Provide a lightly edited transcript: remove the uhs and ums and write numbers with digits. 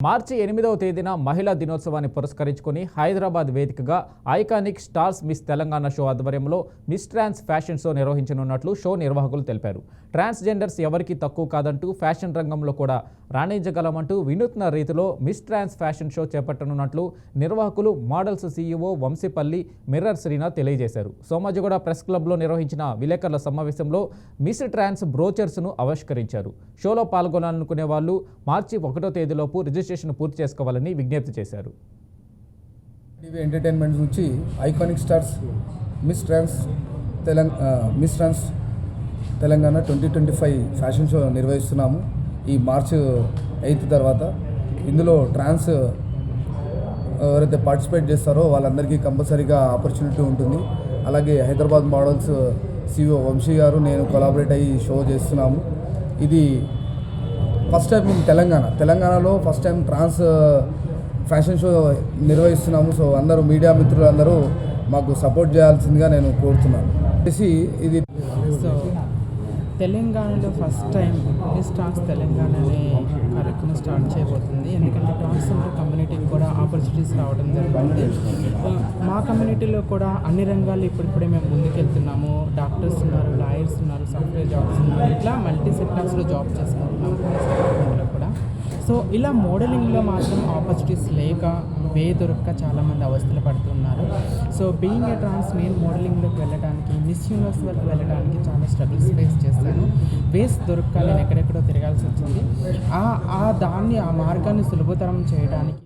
మార్చి 8వ తేదీన మహిళా దినోత్సవాన్ని పురస్కరించుకుని హైదరాబాద్ వేదికగా iconic stars miss Telangana show ఆధ్వర్యంలో మిస్ ట్రాన్స్ ఫ్యాషన్ షో నిర్వహించనున్నట్లు షో నిర్వాహకులు తెలిపారు. ట్రాన్స్జెండర్స్ ఎవరికీ తక్కువ కాదంటూ ఫ్యాషన్ రంగంలో కూడా రాణించగలమంటూ వినూత్న రీతిలో మిస్ ట్రాన్స్ ఫ్యాషన్ షో చేపట్టనున్నట్లు నిర్వాహకులు models CEO Vamshipalli mirror Srinath తెలియజేశారు. సోమాజిగూడ ప్రెస్ క్లబ్లో నిర్వహించిన విలేకరుల సమావేశంలో మిస్ ట్రాన్స్ బ్రోచర్స్ను ఆవిష్కరించారు. షోలో పాల్గొనాలనుకునే వాళ్ళు మార్చి 1వ తేదీలోపు రిజిస్ట్రేషన్ పూర్తి చేసుకోవాలని విజ్ఞప్తి చేశారు. టీవీ ఎంటర్టైన్మెంట్ నుంచి ఐకానిక్ స్టార్స్ మిస్ ట్రాన్స్ తెలంగాణ 2025 ఫ్యాషన్ షో నిర్వహిస్తున్నాము. ఈ మార్చ్ 8 తర్వాత ఇందులో ట్రాన్స్ ఎవరైతే పార్టిసిపేట్ చేస్తారో వాళ్ళందరికీ కంపల్సరీగా ఆపర్చునిటీ ఉంటుంది. అలాగే హైదరాబాద్ మోడల్స్ సిఇఓ వంశీ గారు నేను కొలాబరేట్ అయ్యి షో చేస్తున్నాము. ఇది ఫస్ట్ టైం తెలంగాణలో ఫస్ట్ టైం ట్రాన్స్ ఫ్యాషన్ షో నిర్వహిస్తున్నాము. సో అందరూ మీడియా మిత్రులందరూ మాకు సపోర్ట్ చేయాల్సిందిగా నేను కోరుతున్నాను. ఇది తెలంగాణలో ఫస్ట్ టైం మిస్ ట్రాన్స్ తెలంగాణ అనే కార్యక్రమం స్టార్ట్ చేయబోతుంది. ఎందుకంటే ట్రాన్స్జెండర్ కమ్యూనిటీకి కూడా ఆపర్చునిటీస్ రావడం జరుగుతుంది. మా కమ్యూనిటీలో కూడా అన్ని రంగాల్లో ఇప్పుడిప్పుడే మేము ముందుకెళ్తున్నాము. డాక్టర్స్ ఉన్నారు, లాయర్స్ ఉన్నారు, సాఫ్ట్వేర్ జాబ్స్ ఉన్నారు, ఇట్లా మల్టీ సెక్టార్స్లో జాబ్ చేసుకుంటున్నాము కూడా. సో ఇలా మోడలింగ్లో మాత్రం ఆపర్చునిటీస్ లేక దొరక్క చాలామంది అవస్థలు పడుతున్నారు. సో బీయింగ్ ఏ ట్రాన్స్ నేను మోడలింగ్లోకి వెళ్ళడానికి, మిస్ యూనివర్స్ వరకు వెళ్ళడానికి చాలా స్ట్రగుల్స్ ఫేస్ చేస్తాను. దొరక్క నేను ఎక్కడెక్కడో తిరగాల్సి వచ్చింది. ఆ మార్గాన్ని సులభతరం చేయడానికి